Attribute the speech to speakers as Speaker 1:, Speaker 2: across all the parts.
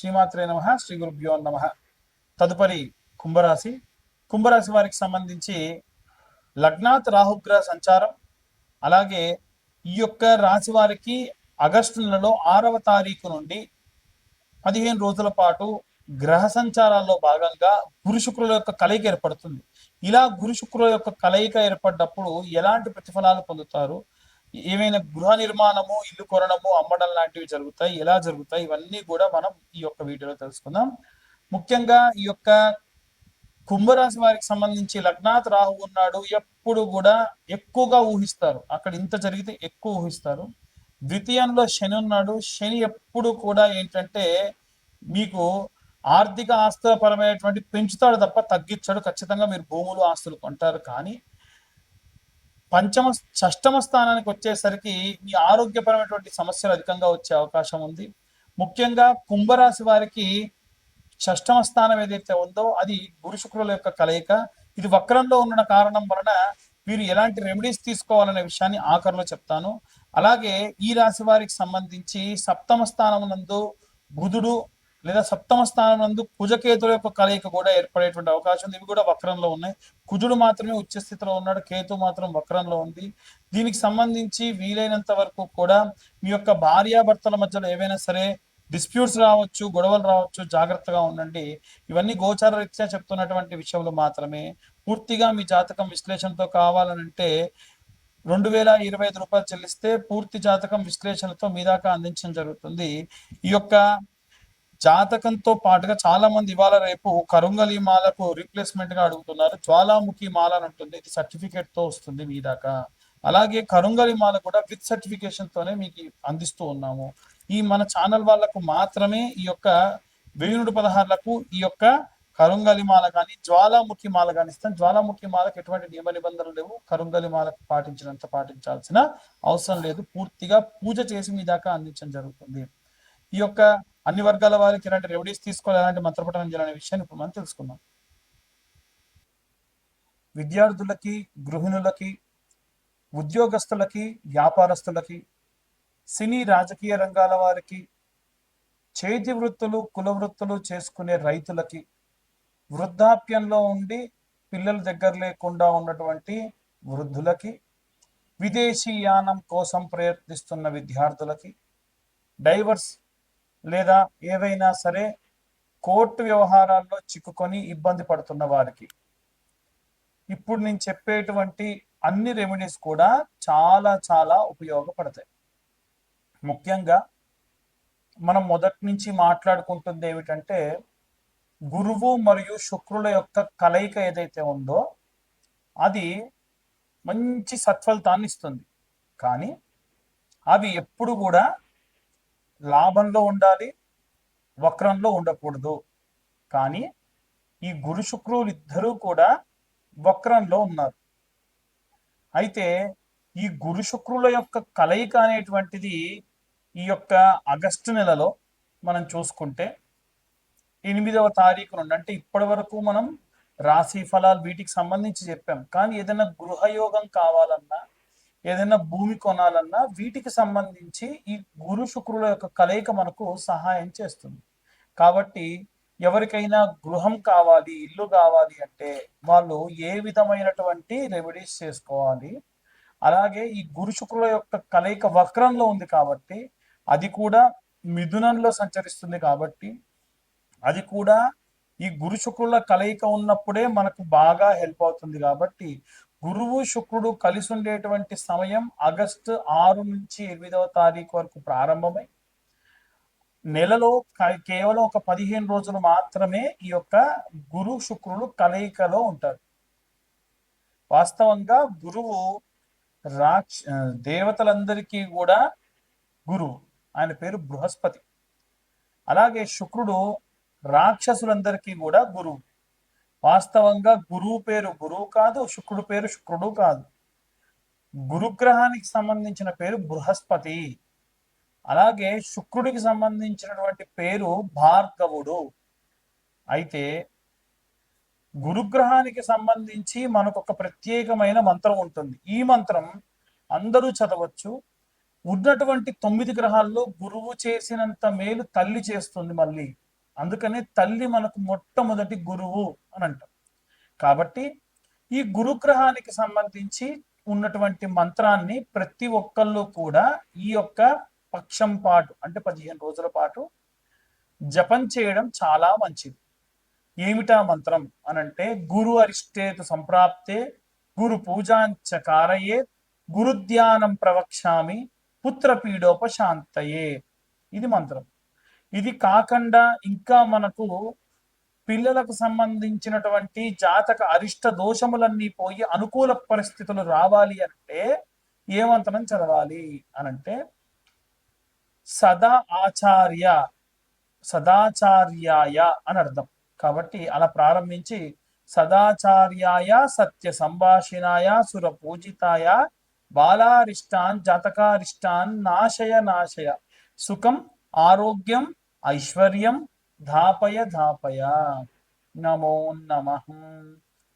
Speaker 1: శ్రీమాత్రే నమః, శ్రీ గురుభ్యో నమః. తదుపరి కుంభరాశి. కుంభరాశి వారికి సంబంధించి లగ్నాత్ రాహుగ్రహ సంచారం, అలాగే ఈ యొక్క రాశి వారికి ఆగస్టు నెలలో 6వ తారీఖు నుండి 15 రోజుల పాటు గ్రహ సంచారాల్లో భాగంగా గురు శుక్రుల యొక్క కలయిక ఏర్పడుతుంది. ఇలా గురు శుక్రుల యొక్క కలయిక ఏర్పడ్డప్పుడు ఎలాంటి ప్రతిఫలాలు పొందుతారు, ఏమైనా గృహ నిర్మాణము, ఇల్లు కొనడము, అమ్మడం లాంటివి జరుగుతాయి, ఎలా జరుగుతాయి, ఇవన్నీ కూడా మనం ఈ యొక్క వీడియోలో తెలుసుకుందాం. ముఖ్యంగా ఈ యొక్క కుంభరాశి వారికి సంబంధించి లగ్నాత్ రాహు ఉన్నాడు, ఎప్పుడు కూడా ఎక్కువగా ఊహిస్తారు. అక్కడ ఇంత జరిగితే ఎక్కువ ఊహిస్తారు. ద్వితీయంలో శని ఉన్నాడు. శని ఎప్పుడు కూడా ఏంటంటే మీకు ఆర్థిక ఆస్తుల పరమైనటువంటి పెంచుతాడు తప్ప తగ్గించాడు. ఖచ్చితంగా మీరు భూములు, ఆస్తులు కొంటారు. కానీ షష్టమ స్థానానికి వచ్చేసరికి మీ ఆరోగ్యపరమైనటువంటి సమస్యలు అధికంగా వచ్చే అవకాశం ఉంది. ముఖ్యంగా కుంభరాశి వారికి షష్టమ స్థానం ఏదైతే ఉందో అది గురు శుక్రుల యొక్క కలయిక. ఇది వక్రంలో ఉన్న కారణం వలన వీరు ఎలాంటి రెమెడీస్ తీసుకోవాలనే విషయాన్ని ఆఖరిలో చెప్తాను. అలాగే ఈ రాశి వారికి సంబంధించి సప్తమ స్థానం నందు బుధుడు లేదా సప్తమ స్థానం నందు కుజకేతుల యొక్క కలయిక కూడా ఏర్పడేటువంటి అవకాశం ఉంది. ఇవి కూడా వక్రంలో ఉన్నాయి. కుజుడు మాత్రమే ఉచ్చ స్థితిలో ఉన్నాడు, కేతు మాత్రం వక్రంలో ఉంది. దీనికి సంబంధించి వీలైనంత వరకు కూడా మీ యొక్క భార్యాభర్తల మధ్యలో ఏవైనా సరే డిస్ప్యూట్స్ రావచ్చు, గొడవలు రావచ్చు, జాగ్రత్తగా ఉండండి. ఇవన్నీ గోచార రీత్యా చెప్తున్నటువంటి విషయంలో మాత్రమే. పూర్తిగా మీ జాతకం విశ్లేషణతో కావాలనంటే 2025 రూపాయలు చెల్లిస్తే పూర్తి జాతకం విశ్లేషణతో మీ దాకా అందించడం జరుగుతుంది. ఈ యొక్క జాతకంతో పాటుగా చాలా మంది ఇవాళ రేపు కరుంగలి మాలకు రీప్లేస్మెంట్ గా అడుగుతున్నారు. జ్వాలాముఖి మాల అని ఉంటుంది, ఇది సర్టిఫికేట్ తో వస్తుంది మీ దాకా. అలాగే కరుంగలి మాల కూడా విత్ సర్టిఫికేషన్ తోనే మీకు అందిస్తూ ఉన్నాము. ఈ మన ఛానల్ వాళ్ళకు మాత్రమే ఈ యొక్క 1116లకు ఈ యొక్క కరుంగలి మాల కానీ జ్వాలాముఖి మాల కానీ ఇస్తాం. జ్వాలాముఖి మాలకు ఎటువంటి నియమ నిబంధనలు లేవు. కరుంగలి మాలకు పాటించినంత పాటించాల్సిన అవసరం లేదు. పూర్తిగా పూజ చేసి మీ దాకా అందించడం జరుగుతుంది. ఈ యొక్క అన్ని వర్గాల వారికి ఎలాంటి రెమెడీస్ తీసుకోవాలి, ఎలాంటి మంత్రపఠనం చేయాలనే విషయాన్ని ఇప్పుడు మనం తెలుసుకుందాం. విద్యార్థులకి, గృహిణులకి, ఉద్యోగస్తులకి, వ్యాపారస్తులకి, సినీ రాజకీయ రంగాల వారికి, చేతి వృత్తులు, కుల వృత్తులు చేసుకునే రైతులకి, వృద్ధాప్యంలో ఉండి పిల్లల దగ్గర లేకుండా ఉన్నటువంటి వృద్ధులకి, విదేశీ యానం కోసం ప్రయత్నిస్తున్న విద్యార్థులకి, డైవర్స్ లేదా ఏవైనా సరే కోర్టు వ్యవహారాల్లో చిక్కుకొని ఇబ్బంది పడుతున్న వారికి ఇప్పుడు నేను చెప్పేటువంటి అన్ని రెమెడీస్ కూడా చాలా చాలా ఉపయోగపడతాయి. ముఖ్యంగా మనం మొదటి నుంచి మాట్లాడుకుంటుంది ఏమిటంటే గురువు మరియు శుక్రుల యొక్క కలయిక ఏదైతే ఉందో అది మంచి సత్ఫలితాన్ని ఇస్తుంది. కానీ అవి ఎప్పుడు కూడా లాభంలో ఉండాలి, వక్రంలో ఉండకూడదు. కానీ ఈ గురు శుక్రులు ఇద్దరూ కూడా వక్రంలో ఉన్నారు. అయితే ఈ గురు శుక్రుల యొక్క కలయిక అనేటువంటిది ఈ యొక్క ఆగస్టు నెలలో మనం చూసుకుంటే 8వ తారీఖు నుండి, అంటే ఇప్పటి వరకు మనం రాశి ఫలాలు వీటికి సంబంధించి చెప్పాం. కానీ ఏదైనా గృహయోగం కావాలన్నా, ఏదైనా భూమి కొనాలన్నా వీటికి సంబంధించి ఈ గురు శుక్రుల యొక్క కలయిక మనకు సహాయం చేస్తుంది. కాబట్టి ఎవరికైనా గృహం కావాలి, ఇల్లు కావాలి అంటే వాళ్ళు ఏ విధమైనటువంటి రెమెడీస్ చేసుకోవాలి. అలాగే ఈ గురు శుక్రుల యొక్క కలయిక వక్రంలో ఉంది కాబట్టి, అది కూడా మిథునంలో సంచరిస్తుంది కాబట్టి, అది కూడా ఈ గురు శుక్రుల కలయిక ఉన్నప్పుడే మనకు బాగా హెల్ప్ అవుతుంది. కాబట్టి గురువు శుక్రుడు కలిసి ఉండేటువంటి సమయం ఆగస్టు 6 నుంచి 8వ తారీఖు వరకు ప్రారంభమై నెలలో కేవలం ఒక 15 రోజులు మాత్రమే ఈ యొక్క గురు శుక్రుడు కలయికలో ఉంటారు. వాస్తవంగా గురువు దేవతలందరికీ కూడా గురువు, ఆయన పేరు బృహస్పతి. అలాగే శుక్రుడు రాక్షసులందరికీ కూడా గురువు. వాస్తవంగా గురువు పేరు గురువు కాదు, శుక్రుడు పేరు శుక్రుడు కాదు. గురుగ్రహానికి సంబంధించిన పేరు బృహస్పతి. అలాగే శుక్రుడికి సంబంధించినటువంటి పేరు భార్గవుడు. అయితే గురుగ్రహానికి సంబంధించి మనకు ఒక ప్రత్యేకమైన మంత్రం ఉంటుంది. ఈ మంత్రం అందరూ చదవచ్చు. ఉన్నటువంటి 9 గ్రహాల్లో గురువు చేసినంత మేలు తల్లి చేస్తుంది. మళ్ళీ అందుకనే తల్లి మనకు మొట్టమొదటి గురువు అని అంటాం. కాబట్టి ఈ గురుగ్రహానికి సంబంధించి ఉన్నటువంటి మంత్రాన్ని ప్రతి ఒక్కళ్ళు కూడా ఈ యొక్క పక్షం పాటు అంటే 15 రోజుల పాటు జపం చేయడం చాలా మంచిది. ఏమిటా మంత్రం అనంటే గురు అరిష్టేతు సంప్రాప్తే గురు పూజాంచ కారయే గురుధ్యానం ప్రవక్ష్యామి పుత్రపీడోపశాంతయే. ఇది మంత్రం. ఇది కాకుండా ఇంకా మనకు పిల్లలకు సంబంధించినటువంటి జాతక అరిష్ట దోషములన్నీ పోయి అనుకూల పరిస్థితులు రావాలి అంటే ఏ మంత్రం చదవాలి అనంటే సదా ఆచార్య సదాచార్యాయ అని అర్థం. కాబట్టి అలా ప్రారంభించి సదాచార్యాయ సత్య సంభాషిణాయ సుర పూజితాయ బాలారిష్టాన్ జాతకారిష్టాన్ నాశయ నాశయ సుఖం ఆరోగ్యం ఐశ్వర్యం ధాపయ ధాపయ నమో నమః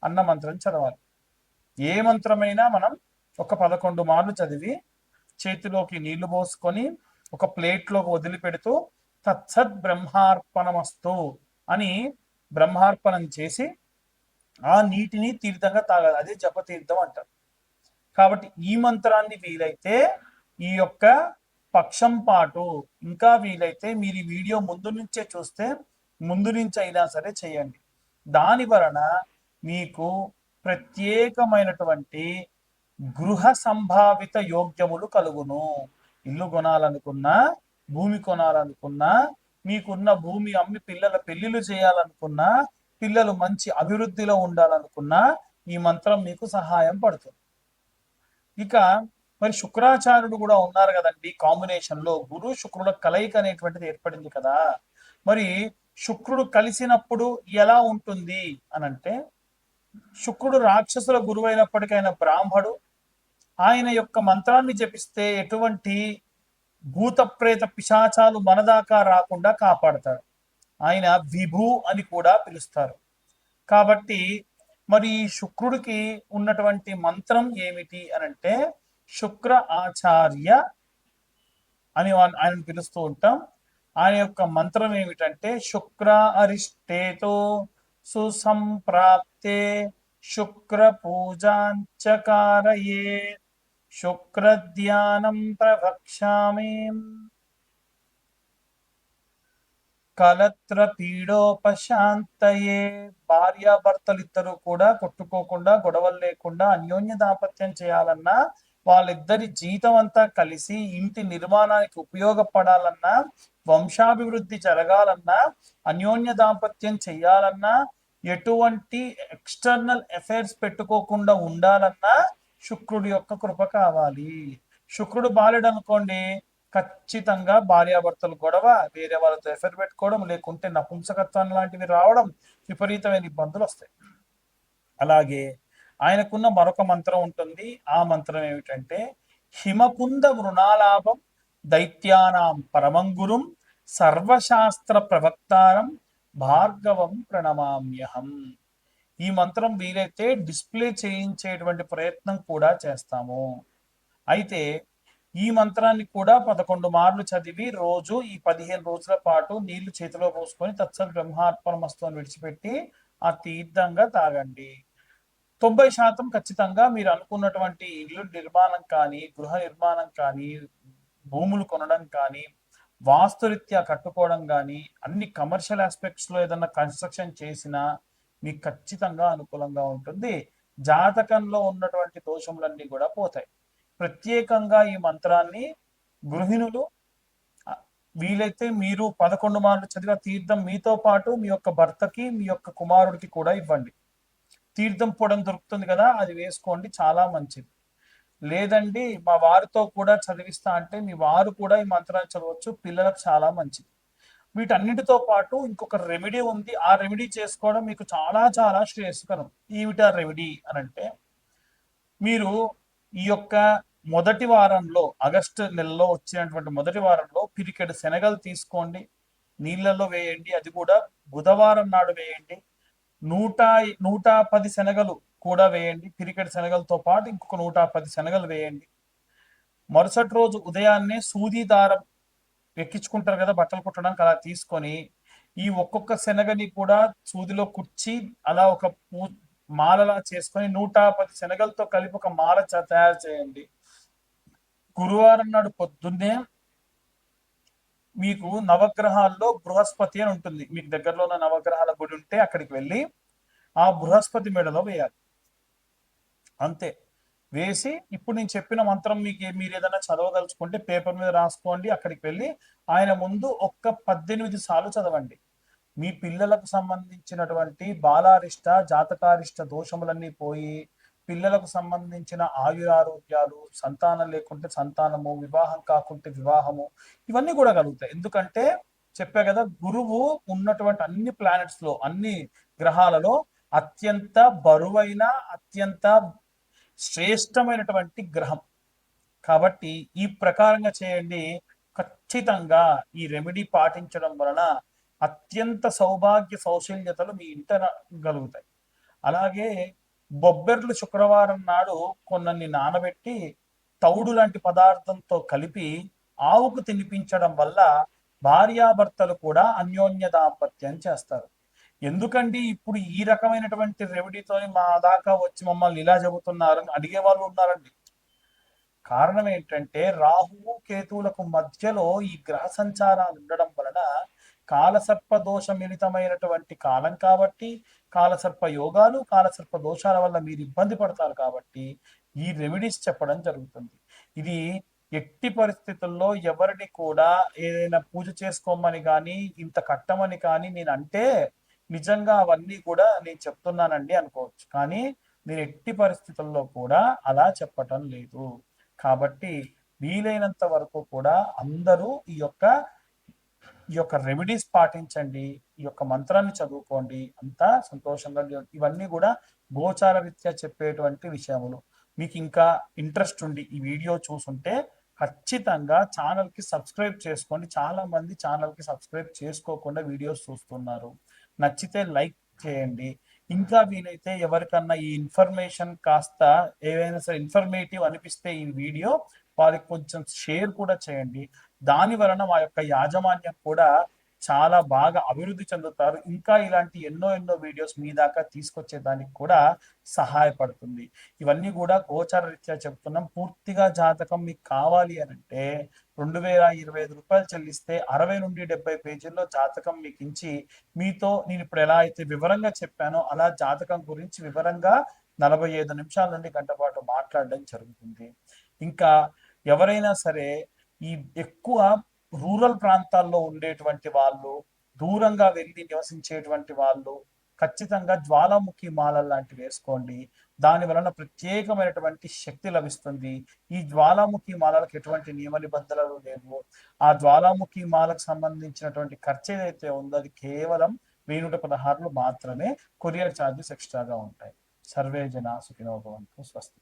Speaker 1: అన్న మంత్రం చదవాలి. ఏ మంత్రమైనా మనం ఒక 11 మార్లు చదివి చేతిలోకి నీళ్లు పోసుకొని ఒక ప్లేట్లోకి వదిలిపెడుతూ తత్సత్ బ్రహ్మార్పణమస్తు అని బ్రహ్మార్పణం చేసి ఆ నీటిని తీర్థంగా తాగాలి. అదే జపతీర్థం అంటారు. కాబట్టి ఈ మంత్రాన్ని వీలైతే ఈ యొక్క పక్షం పాటు ఇంకా వీలైతే మీరు ఈ వీడియో ముందు నుంచే చూస్తే ముందు నుంచి అయినా సరే చేయండి. దాని వలన మీకు ప్రత్యేకమైనటువంటి గృహ సంభావిత యోగ్యములు కలుగును. ఇల్లు కొనాలనుకున్నా, భూమి కొనాలనుకున్నా, మీకున్న భూమి అమ్మి పిల్లల పెళ్లిళ్ళు చేయాలనుకున్నా, పిల్లలు మంచి అభివృద్ధిలో ఉండాలనుకున్నా ఈ మంత్రం మీకు సహాయం పడుతుంది. ఇక మరి శుక్రాచార్యుడు కూడా ఉన్నారు కదండి. కాంబినేషన్ లో గురు శుక్రుల కలయిక అనేటువంటిది ఏర్పడింది కదా. మరి శుక్రుడు కలిసినప్పుడు ఎలా ఉంటుంది అనంటే శుక్రుడు రాక్షసుల గురువు అయినప్పటికైనా బ్రాహ్మడు. ఆయన యొక్క మంత్రాన్ని జపిస్తే ఎటువంటి భూత ప్రేత పిశాచాలు మనదాకా రాకుండా కాపాడతాడు. ఆయన విభు అని కూడా పిలుస్తారు. కాబట్టి మరి శుక్రుడికి ఉన్నటువంటి మంత్రం ఏమిటి అనంటే శుక్ర ఆచార్య అని ఆయనను పిలుస్తూ ఉంటాం. ఆయన యొక్క మంత్రం ఏమిటంటే శుక్ర అరిష్టేతో సుసంప్రాప్తే శుక్ర పూజాంచకారయే శుక్రధ్యానం ప్రవక్ష్యామి కలత్ర పీడోపశాంతయే. భార్యాభర్తలు ఇద్దరు కూడా కొట్టుకోకుండా గొడవలు లేకుండా అన్యోన్య దాంపత్యం చేయాలన్నా, వాళ్ళిద్దరి జీతం అంతా కలిసి ఇంటి నిర్మాణానికి ఉపయోగపడాలన్నా, వంశాభివృద్ధి జరగాలన్నా, అన్యోన్య దాంపత్యం చేయాలన్నా, ఎటువంటి ఎక్స్టర్నల్ అఫైర్స్ పెట్టుకోకుండా ఉండాలన్నా శుక్రుడి యొక్క కృప కావాలి. శుక్రుడు బాలుడు అనుకోండి, ఖచ్చితంగా భార్యాభర్తలు గొడవ, వేరే వాళ్ళతో ఎఫైర్ పెట్టుకోవడం, లేకుంటే నపుంసకత్వం లాంటివి రావడం, విపరీతమైన ఇబ్బందులు వస్తాయి. అలాగే ఆయనకున్న మరొక మంత్రం ఉంటుంది. ఆ మంత్రం ఏమిటంటే హిమకుంద వృణాలాభం దైత్యానాం పరమంగురుం సర్వశాస్త్ర ప్రవక్తారం భార్గవం ప్రణమామ్యహం. ఈ మంత్రం వీలైతే డిస్ప్లే చేయించేటువంటి ప్రయత్నం కూడా చేస్తాము. అయితే ఈ మంత్రాన్ని కూడా 11 మార్లు చదివి రోజు ఈ 15 రోజుల పాటు నీళ్లు చేతిలో పోసుకొని తత్సత్ బ్రహ్మార్పణమస్తు అని విడిచిపెట్టి ఆ తీర్థంగా తాగండి. 90% ఖచ్చితంగా మీరు అనుకున్నటువంటి ఇల్లు నిర్మాణం కానీ, గృహ నిర్మాణం కానీ, భూములు కొనడం కానీ, వాస్తురీత్యా కట్టుకోవడం కానీ, అన్ని కమర్షియల్ ఆస్పెక్ట్స్ లో ఏదన్నా కన్స్ట్రక్షన్ చేసినా మీకు ఖచ్చితంగా అనుకూలంగా ఉంటుంది. జాతకంలో ఉన్నటువంటి దోషములన్నీ కూడా పోతాయి. ప్రత్యేకంగా ఈ మంత్రాన్ని గృహిణులు వీలైతే మీరు 11 మార్లు చదివిన తీర్థం మీతో పాటు మీ యొక్క భర్తకి, మీ యొక్క కుమారుడికి కూడా ఇవ్వండి. తీర్థం పొడం దొరుకుతుంది కదా, అది వేసుకోండి, చాలా మంచిది. లేదండి మా వారితో కూడా చదివిస్తా అంటే మీ వారు కూడా ఈ మంత్రాన్ని చదవచ్చు, పిల్లలకు చాలా మంచిది. వీటన్నిటితో పాటు ఇంకొక రెమెడీ ఉంది. ఆ రెమెడీ చేసుకోవడం మీకు చాలా చాలా శ్రేయస్కరం. ఏమిటా రెమెడీ అనంటే మీరు ఈ యొక్క మొదటి వారంలో, ఆగస్టు నెలలో వచ్చినటువంటి మొదటి వారంలో పిరికెడు శనగలు తీసుకోండి, నీళ్ళలో వేయండి. అది కూడా బుధవారం నాడు వేయండి. 110 శనగలు కూడా వేయండి. పిరికెడు శనగలతో పాటు ఇంకొక 110 శనగలు వేయండి. మరుసటి రోజు ఉదయాన్నే సూది దారం ఎక్కించుకుంటారు కదా బట్టలు కుట్టడానికి, అలా తీసుకొని ఈ ఒక్కొక్క శనగని కూడా సూదిలో కుర్చి అలా ఒక మాలలా చేసుకొని 110 శనగలతో కలిపి ఒక మాల తయారు చేయండి. గురువారం నాడు పొద్దున్నే మీకు నవగ్రహాల్లో బృహస్పతి అని ఉంటుంది, మీకు దగ్గరలో ఉన్న నవగ్రహాల గుడి ఉంటే అక్కడికి వెళ్ళి ఆ బృహస్పతి మెడలో వేయాలి. అంతే. వేసి ఇప్పుడు నేను చెప్పిన మంత్రం మీరు ఏదైనా చదవదలుచుకుంటే పేపర్ మీద రాసుకోండి. అక్కడికి వెళ్ళి ఆయన ముందు ఒక్క 18 సార్లు చదవండి. మీ పిల్లలకు సంబంధించినటువంటి బాలారిష్ట జాతకారిష్ట దోషములన్నీ పోయి పిల్లలకు సంబంధించిన ఆయురారోగ్యాలు, సంతానం లేకుంటే సంతానము, వివాహం కాకుంటే వివాహము, ఇవన్నీ కూడా కలుగుతాయి. ఎందుకంటే చెప్పా కదా, గురువు ఉన్నటువంటి అన్ని ప్లానెట్స్ లో, అన్ని గ్రహాలలో అత్యంత బరువైన, అత్యంత శ్రేష్టమైనటువంటి గ్రహం. కాబట్టి ఈ ప్రకారంగా చేయండి. ఖచ్చితంగా ఈ రెమెడీ పాటించడం వలన అత్యంత సౌభాగ్య సౌశల్యతలు మీ ఇంట కలుగుతాయి. అలాగే బొబ్బెర్లు శుక్రవారం నాడు కొన్నన్ని నానబెట్టి తౌడు లాంటి పదార్థంతో కలిపి ఆవుకు తినిపించడం వల్ల భార్యాభర్తలు కూడా అన్యోన్య దాంపత్యం చేస్తారు. ఎందుకండి ఇప్పుడు ఈ రకమైనటువంటి రెమెడీతో మా దాకా వచ్చి మమ్మల్ని ఇలా చెబుతున్నారని అడిగే వాళ్ళు ఉన్నారండి. కారణం ఏంటంటే రాహువు కేతువులకు మధ్యలో ఈ గ్రహ సంచారాలు ఉండడం వలన కాలసర్ప దోష మిళితమైనటువంటి కాలం కాబట్టి, కాలసర్ప యోగాలు, కాలసర్ప దోషాల వల్ల మీరు ఇబ్బంది పడతారు కాబట్టి ఈ రెమెడీస్ చెప్పడం జరుగుతుంది. ఇది ఎట్టి పరిస్థితుల్లో ఎవరిని కూడా ఏదైనా పూజ చేసుకోమని కానీ, ఇంత కట్టమని కానీ నేను అంటే నిజంగా అవన్నీ కూడా నేను చెప్తున్నానండి అనుకోవచ్చు. కానీ నేను ఎట్టి పరిస్థితుల్లో కూడా అలా చెప్పటం లేదు. కాబట్టి వీలైనంత వరకు కూడా అందరూ ఈ యొక్క రెమెడీస్ పాటించండి, ఈ యొక్క మంత్రాన్ని చదువుకోండి, అంతా సంతోషంగా. ఇవన్నీ కూడా గోచార రీత్యా చెప్పేటువంటి విషయములు. మీకు ఇంకా ఇంట్రెస్ట్ ఉండి ఈ వీడియో చూసుంటే ఖచ్చితంగా ఛానల్కి సబ్స్క్రైబ్ చేసుకోండి. చాలా మంది ఛానల్కి సబ్స్క్రైబ్ చేసుకోకుండా వీడియోస్ చూస్తున్నారు. నచ్చితే లైక్ చేయండి. ఇంకా వీలైతే ఎవరికన్నా ఈ ఇన్ఫర్మేషన్ కాస్త ఏవైనా సరే ఇన్ఫర్మేటివ్ అనిపిస్తే ఈ వీడియో వారికి కొంచెం షేర్ కూడా చేయండి. దాని వలన మా యొక్క యాజమాన్యం కూడా చాలా బాగా అభివృద్ధి చెందుతారు. ఇంకా ఇలాంటి ఎన్నో వీడియోస్ మీ దాకా తీసుకొచ్చేదానికి కూడా సహాయపడుతుంది. ఇవన్నీ కూడా గోచార రీత్యా చెప్తున్నాం. పూర్తిగా జాతకం మీకు కావాలి అని అంటే 2025 రూపాయలు చెల్లిస్తే 60 నుండి 70 పేజీల్లో జాతకం మీకు ఇచ్చి మీతో నేను ఇప్పుడు ఎలా అయితే వివరంగా చెప్పానో అలా జాతకం గురించి వివరంగా 45 నిమిషాల నుండి గంట పాటు మాట్లాడడం జరుగుతుంది. ఇంకా ఎవరైనా సరే ఈ ఎక్కువ రూరల్ ప్రాంతాల్లో ఉండేటువంటి వాళ్ళు, దూరంగా వెళ్ళి నివసించేటువంటి వాళ్ళు ఖచ్చితంగా జ్వాలాముఖి మాలలు లాంటివి వేసుకోండి. దాని వలన ప్రత్యేకమైనటువంటి శక్తి లభిస్తుంది. ఈ జ్వాలాముఖి మాలలకు ఎటువంటి నియమ నిబంధనలు లేవు. ఆ జ్వాలాముఖి మాలకు సంబంధించినటువంటి ఖర్చు ఏదైతే ఉందో అది కేవలం 1116 మాత్రమే. కొరియర్ ఛార్జెస్ ఎక్స్ట్రాగా ఉంటాయి. సర్వే జన సుఖినో భవంతు. స్వస్తి.